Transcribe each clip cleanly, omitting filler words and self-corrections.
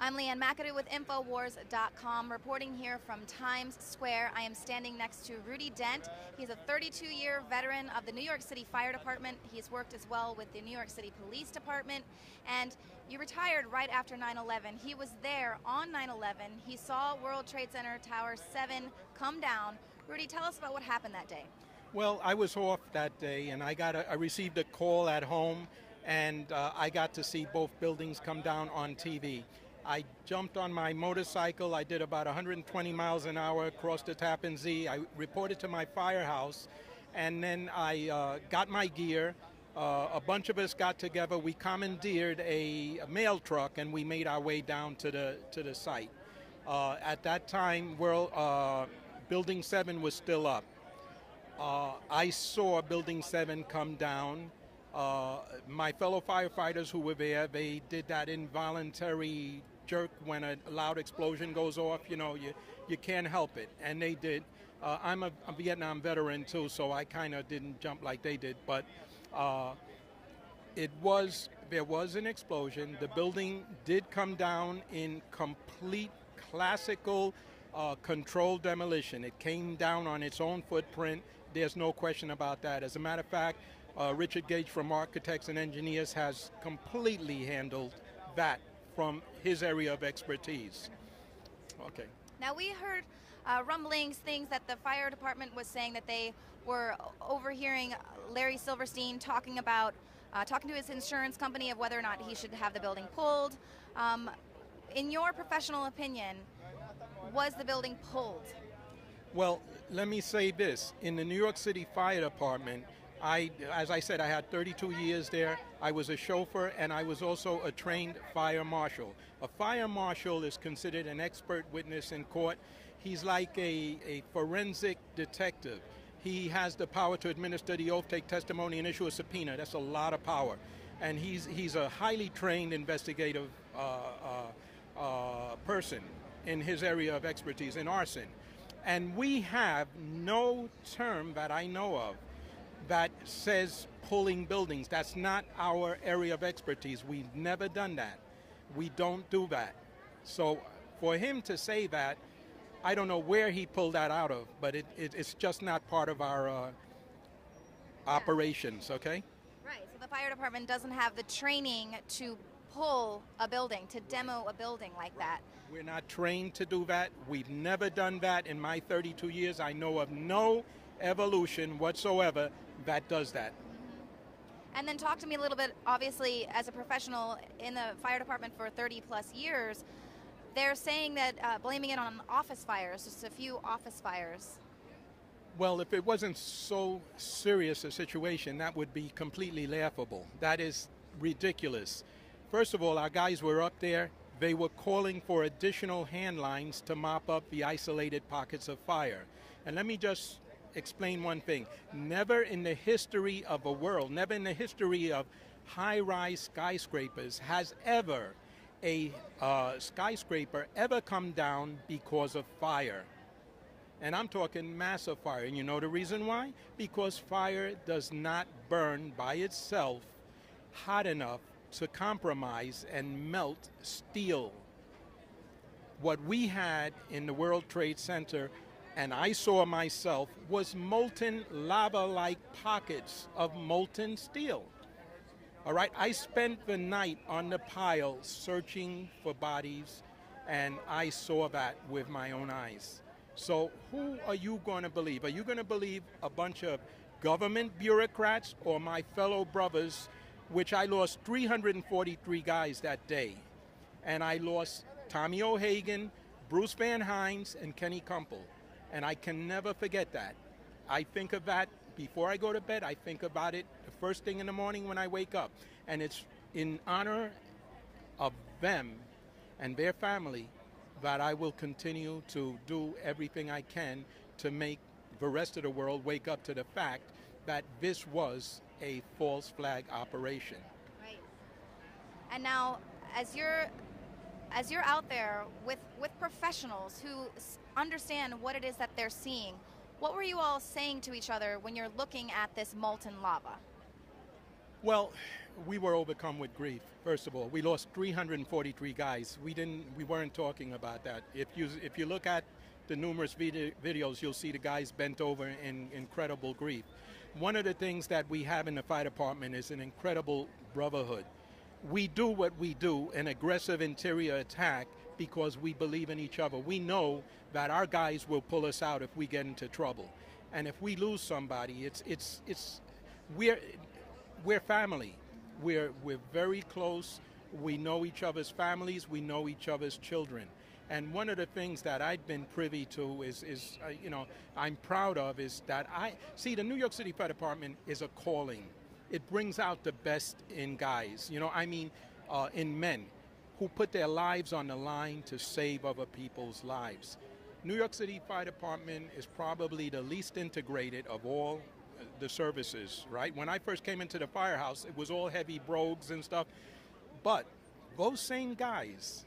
I'm Leanne McAdoo with Infowars.com, reporting here from Times Square. I am standing next to Rudy Dent. He's a 32-year veteran of the New York City Fire Department. He's worked as well with the New York City Police Department. And you retired right after 9/11. He was there on 9/11. He saw World Trade Center Tower 7 come down. Rudy, tell us about what happened that day. Well, I was off that day, and I received a call at home, and I got to see both buildings come down on TV. I jumped on my motorcycle. I did about 120 miles an hour across the Tappan Zee. I reported to my firehouse, and then I got my gear. A bunch of us got together. We commandeered a mail truck, and we made our way down to the site. At that time, Building 7 was still up. I saw Building 7 come down. My fellow firefighters who were there, they did that involuntary jerk when a loud explosion goes off. You know, you can't help it, and they did. I'm a Vietnam veteran too, so I kind of didn't jump like they did, but there was an explosion. The building did come down in complete classical controlled demolition. It came down on its own footprint. There's no question about that. As a matter of fact, Richard Gage from Architects and Engineers has completely handled that from his area of expertise. Okay. Now, we heard rumblings, things that the fire department was saying that they were overhearing Larry Silverstein talking to his insurance company of whether or not he should have the building pulled. In your professional opinion, was the building pulled? Well, let me say this. In the New York City Fire Department, as I said, I had 32 years there. I was a chauffeur, and I was also a trained fire marshal. A fire marshal is considered an expert witness in court. He's like a forensic detective. He has the power to administer the oath, take testimony, and issue a subpoena. That's a lot of power. And he's a highly trained investigative person in his area of expertise, in arson. And we have no term that I know of that says pulling buildings. That's not our area of expertise. We've never done that. We don't do that. So for him to say that, I don't know where he pulled that out of, but it's just not part of our operations, okay? Right, so the fire department doesn't have the training to pull a building, to demo a building like that. We're not trained to do that. We've never done that. In my 32 years, I know of no evolution whatsoever that does that. And then talk to me a little bit, obviously, as a professional in the fire department for 30 plus years, they're saying that blaming it on office fires, just a few office fires. Well, if it wasn't so serious a situation, that would be completely laughable. That is ridiculous. First of all, our guys were up there. They were calling for additional hand lines to mop up the isolated pockets of fire. And let me just explain one thing. Never in the history of the world, never in the history of high-rise skyscrapers has ever a skyscraper ever come down because of fire. And I'm talking massive fire. And you know the reason why? Because fire does not burn by itself hot enough to compromise and melt steel. What we had in the World Trade Center, and I saw myself, was molten lava-like pockets of molten steel. All right, I spent the night on the pile searching for bodies, and I saw that with my own eyes. So who are you going to believe? Are you going to believe a bunch of government bureaucrats or my fellow brothers, which I lost 343 guys that day? And I lost Tommy O'Hagan, Bruce Van Hines, and Kenny Kumpel. And I can never forget that. I think of that before I go to bed. I think about it the first thing in the morning when I wake up. And it's in honor of them and their family that I will continue to do everything I can to make the rest of the world wake up to the fact that this was a false flag operation. Right. And now, as you're out there with professionals who understand what it is that they're seeing, what were you all saying to each other when you're looking at this molten lava? Well, we were overcome with grief. First of all, we lost 343 guys. We weren't talking about that. If you look at the numerous videos, you'll see the guys bent over in incredible grief. One of the things that we have in the fire department is an incredible brotherhood. We do what we do, an aggressive interior attack, because we believe in each other. We know that our guys will pull us out if we get into trouble. And if we lose somebody, we're family. We're very close. We know each other's families. We know each other's children. And one of the things that I've been privy to I'm proud of is that the New York City Fire Department is a calling. It brings out the best in guys, in men who put their lives on the line to save other people's lives. New York City Fire Department is probably the least integrated of all the services, right? When I first came into the firehouse, it was all heavy brogues and stuff. But those same guys,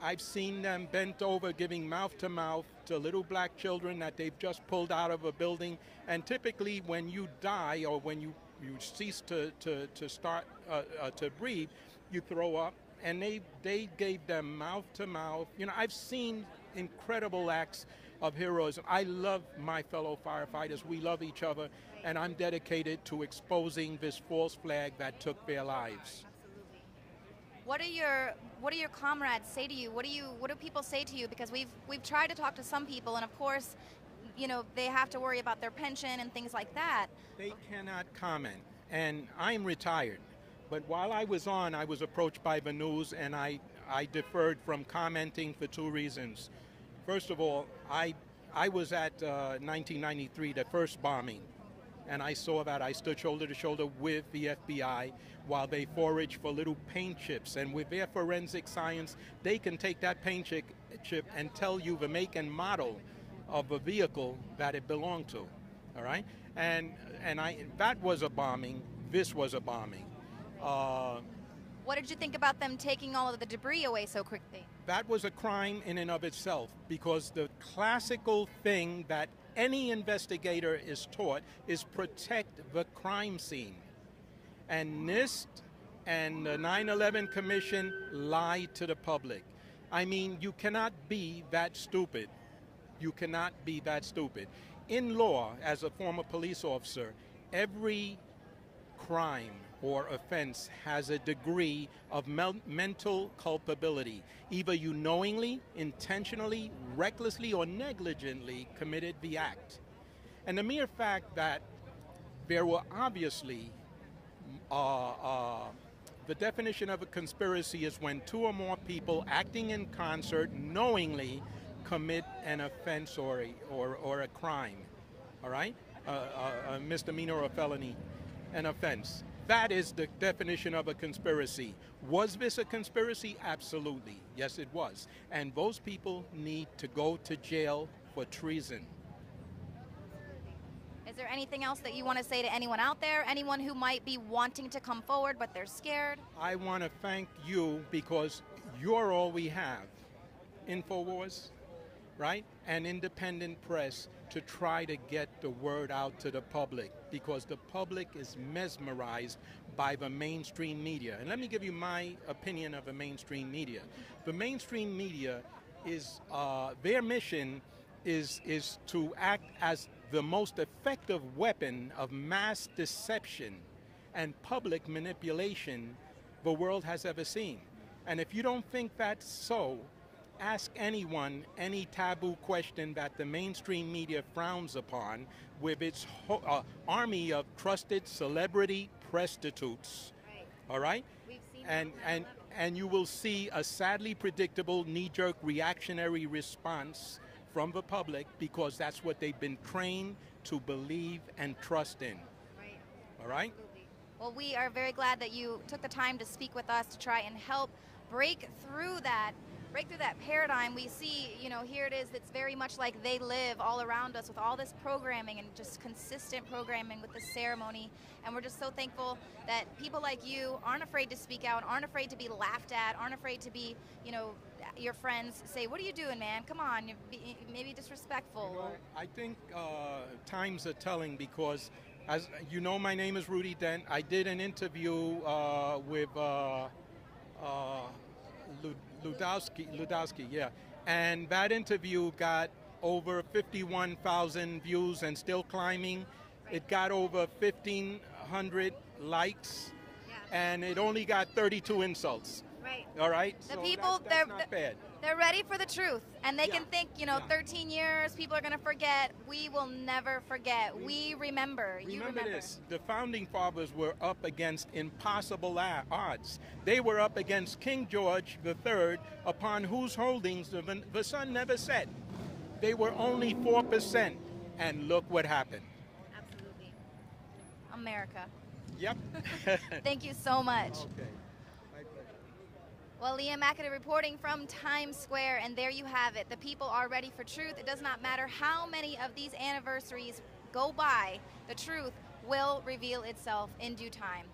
I've seen them bent over giving mouth to little black children that they've just pulled out of a building. And typically when you die or when you cease to start to breathe, you throw up. And they gave them mouth to mouth. I've seen incredible acts of heroism. I love my fellow firefighters. We love each other. And I'm dedicated to exposing this false flag that took their lives. Absolutely. What do your comrades say to you? What do people say to you? Because we've tried to talk to some people, and of course, they have to worry about their pension and things like that. They cannot comment. And I'm retired. But while I was on, I was approached by the news, and I deferred from commenting for two reasons. First of all, I was at 1993, the first bombing, and I saw that. I stood shoulder to shoulder with the FBI while they foraged for little paint chips. And with their forensic science, they can take that paint chip and tell you the make and model of a vehicle that it belonged to. All right? And that was a bombing. This was a bombing. What did you think about them taking all of the debris away so quickly? That was a crime in and of itself, because the classical thing that any investigator is taught is protect the crime scene. And NIST and the 9/11 Commission lied to the public. I mean, you cannot be that stupid. You cannot be that stupid. In law, as a former police officer, every crime or offense has a degree of mental culpability. Either you knowingly, intentionally, recklessly, or negligently committed the act. And the mere fact that there were obviously, the definition of a conspiracy is when two or more people acting in concert knowingly commit an offense or a crime, all right? A misdemeanor or a felony, an offense. That is the definition of a conspiracy. Was this a conspiracy? Absolutely. Yes, it was. And those people need to go to jail for treason. Is there anything else that you want to say to anyone out there? Anyone who might be wanting to come forward but they're scared? I want to thank you, because you're all we have. InfoWars, right? And independent press to try to get the word out to the public, because the public is mesmerized by the mainstream media. And let me give you my opinion of the mainstream media. The mainstream media is, their mission is to act as the most effective weapon of mass deception and public manipulation the world has ever seen. And if you don't think that's so, ask anyone any taboo question that the mainstream media frowns upon, with its army of trusted celebrity prostitutes. Right. All right? We've seen and you will see a sadly predictable knee-jerk reactionary response from the public, because that's what they've been trained to believe and trust in. Right. All right? Absolutely. Well, we are very glad that you took the time to speak with us to try and help break through that paradigm. We see, here it is, it's very much like they live all around us with all this programming and just consistent programming with the ceremony. And we're just so thankful that people like you aren't afraid to speak out, aren't afraid to be laughed at, aren't afraid to be, your friends say, what are you doing, man? Come on, maybe disrespectful. I think times are telling, because As you know, my name is Rudy Dent. I did an interview with Ludowski, yeah. And that interview got over 51,000 views and still climbing. Right. It got over 1,500 likes, Yeah. and it only got 32 insults. Right. All right? The So people, that's not bad. they're ready for the truth, and they Yeah. can think, Yeah. 13 years, people are going to forget. We will never forget. We remember. You remember. This, the founding fathers were up against impossible odds. They were up against King George III, upon whose holdings the sun never set. They were only 4%, and look what happened. Absolutely. America. Yep. Thank you so much. Okay. My pleasure. Well, Leah McAdoo reporting from Times Square, and there you have it. The people are ready for truth. It does not matter how many of these anniversaries go by, the truth will reveal itself in due time.